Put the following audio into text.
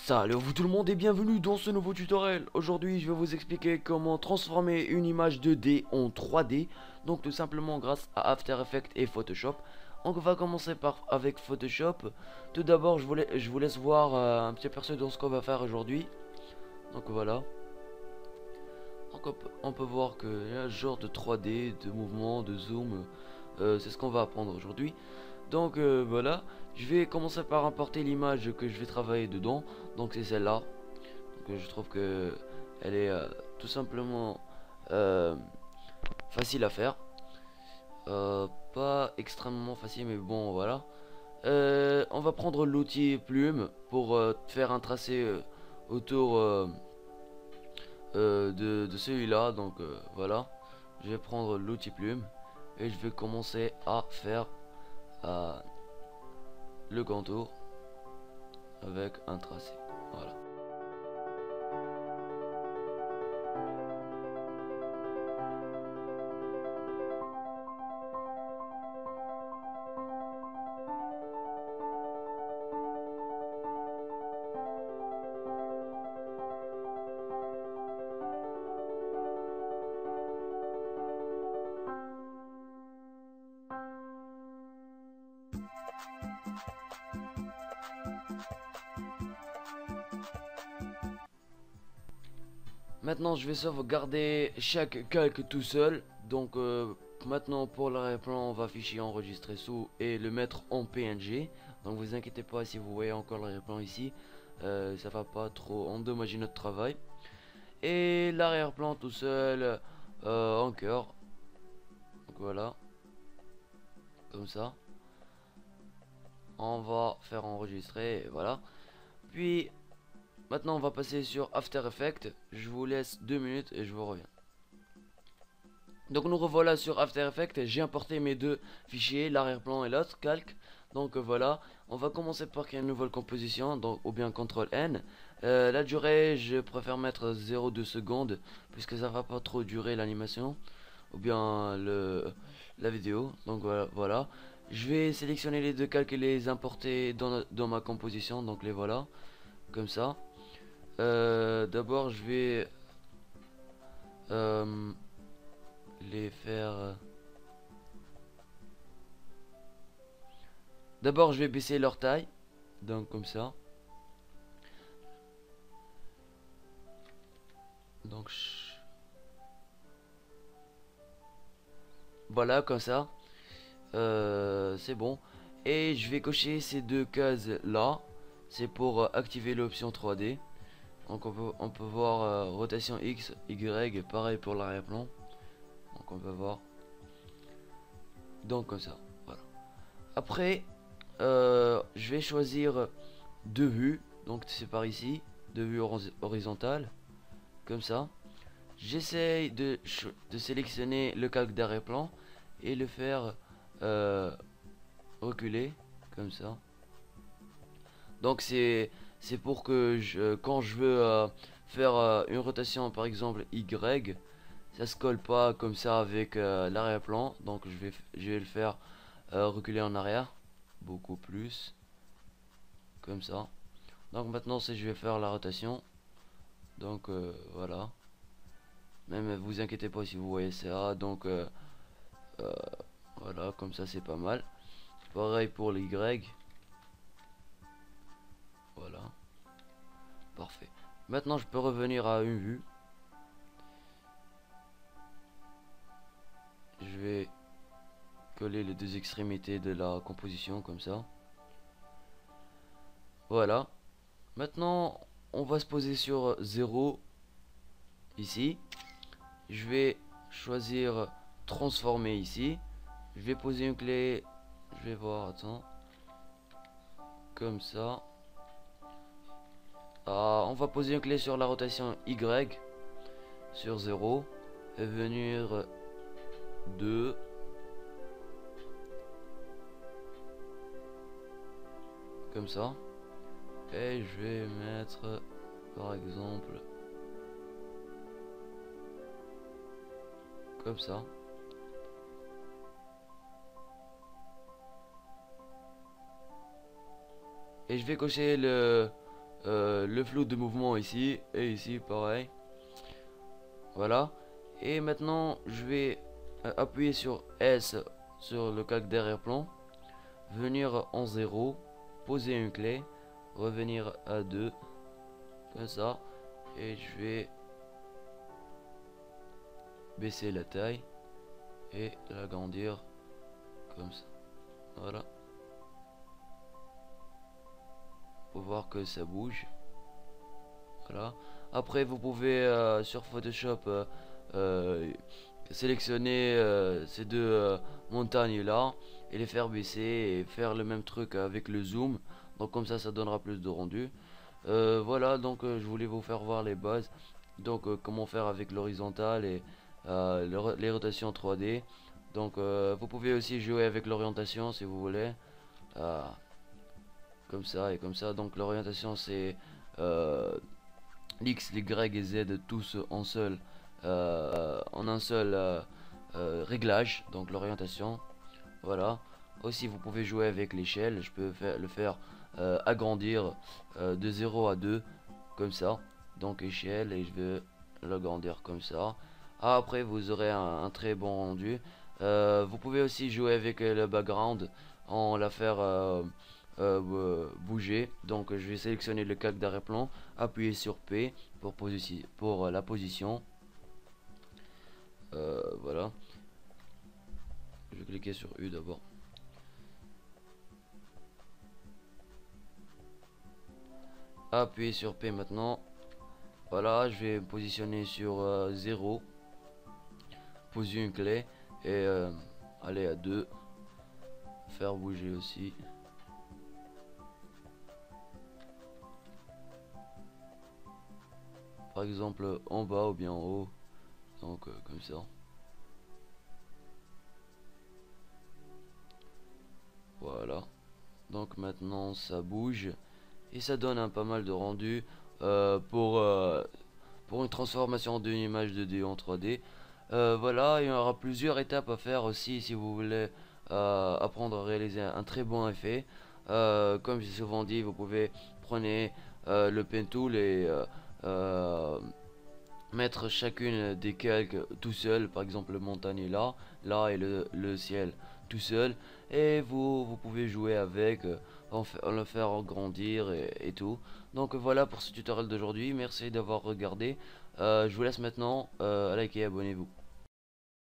Salut à vous tout le monde et bienvenue dans ce nouveau tutoriel. Aujourd'hui je vais vous expliquer comment transformer une image 2D en 3D. Donc tout simplement grâce à After Effects et Photoshop. Donc on va commencer avec Photoshop. Tout d'abord je vous laisse voir un petit aperçu de ce qu'on va faire aujourd'hui. Donc voilà. Donc on peut voir qu'il y a un genre de 3D, de mouvement, de zoom. C'est ce qu'on va apprendre aujourd'hui. Donc voilà, je vais commencer par importer l'image que je vais travailler dedans. Donc c'est celle-là. Donc je trouve que elle est tout simplement euh, facile à faire. Pas extrêmement facile, mais bon voilà. On va prendre l'outil plume pour faire un tracé autour de celui-là. Donc voilà, je vais prendre l'outil plume et je vais commencer à faire euh, le contour avec un tracé. Voilà. Maintenant je vais sauvegarder chaque calque tout seul. Donc maintenant pour l'arrière-plan on va afficher enregistrer sous et le mettre en PNG. Donc vous inquiétez pas si vous voyez encore l'arrière-plan ici. Ça va pas trop endommager notre travail. Et l'arrière-plan tout seul en cœur. Donc voilà. Comme ça. On va faire enregistrer et voilà. Puis maintenant on va passer sur After Effects. Je vous laisse 2 minutes et je vous reviens. Donc nous revoilà sur After Effects, j'ai importé mes deux fichiers, l'arrière-plan et l'autre, calque. Donc voilà, on va commencer par créer une nouvelle composition, donc, ou bien CTRL N. La durée, je préfère mettre 0,2 secondes, puisque ça va pas trop durer l'animation, ou bien la vidéo. Donc voilà. Je vais sélectionner les deux calques et les importer dans ma composition, donc les voilà, comme ça. D'abord je vais les faire... D'abord, je vais baisser leur taille. Donc, comme ça. Donc, voilà, comme ça. C'est bon. Et je vais cocher ces deux cases là. C'est pour activer l'option 3D. Donc, on peut voir rotation X, Y. Pareil pour l'arrière-plan. Donc, on va voir. Donc, comme ça. Voilà. Après, je vais choisir deux vues. Donc, c'est par ici. Deux vues horizontales. Comme ça. J'essaye de sélectionner le calque d'arrière-plan et le faire reculer comme ça. Donc c'est pour que quand je veux faire une rotation par exemple Y, ça se colle pas comme ça avec l'arrière-plan. Donc je vais le faire reculer en arrière beaucoup plus comme ça. Donc maintenant si je vais faire la rotation, donc voilà. Même vous inquiétez pas si vous voyez ça. Donc euh, voilà, comme ça c'est pas mal. Pareil pour les Y. Voilà, parfait. Maintenant je peux revenir à une vue. Je vais coller les deux extrémités de la composition comme ça. Voilà. Maintenant on va se poser sur 0 ici. Je vais choisir transformer ici. Je vais poser une clé. Je vais voir, attends. Comme ça. On va poser une clé sur la rotation Y. Sur 0. Et venir 2. Comme ça. Et je vais mettre par exemple comme ça. Et je vais cocher le flou de mouvement ici et ici pareil. Voilà. Et maintenant je vais appuyer sur S sur le calque d'arrière-plan, venir en 0, poser une clé, revenir à 2 comme ça, et je vais baisser la taille et l'agrandir comme ça. Voilà, pour voir que ça bouge. Voilà. Après vous pouvez sur Photoshop sélectionner ces deux montagnes là et les faire baisser et faire le même truc avec le zoom, donc comme ça donnera plus de rendu. Voilà, donc je voulais vous faire voir les bases, donc comment faire avec l'horizontale et les rotations 3D. Donc vous pouvez aussi jouer avec l'orientation si vous voulez, euh, comme ça et comme ça. Donc l'orientation c'est l'X, l'Y et Z tous en un seul réglage, donc l'orientation. Voilà. Aussi vous pouvez jouer avec l'échelle, je peux le faire agrandir de 0 à 2 comme ça, donc échelle, et je vais l'agrandir comme ça. Après vous aurez un très bon rendu. Vous pouvez aussi jouer avec le background, en la faire bouger. Donc je vais sélectionner le calque d'arrière-plan, appuyer sur P pour la position. Voilà, je vais cliquer sur U d'abord. Appuyer sur P maintenant. Voilà, je vais me positionner sur 0, poser une clé et aller à 2, faire bouger aussi. Par exemple en bas ou bien en haut, donc comme ça. Voilà, donc maintenant ça bouge et ça donne un pas mal de rendu pour une transformation d'une image 2D en 3D. Voilà, il y aura plusieurs étapes à faire aussi si vous voulez apprendre à réaliser un très bon effet. Comme j'ai souvent dit, vous pouvez prendre le pen tool et mettre chacune des calques tout seul, par exemple le montagne là et le ciel tout seul, et vous pouvez jouer avec, le faire grandir et tout. Donc voilà pour ce tutoriel d'aujourd'hui, merci d'avoir regardé. Je vous laisse maintenant, likez et abonnez-vous.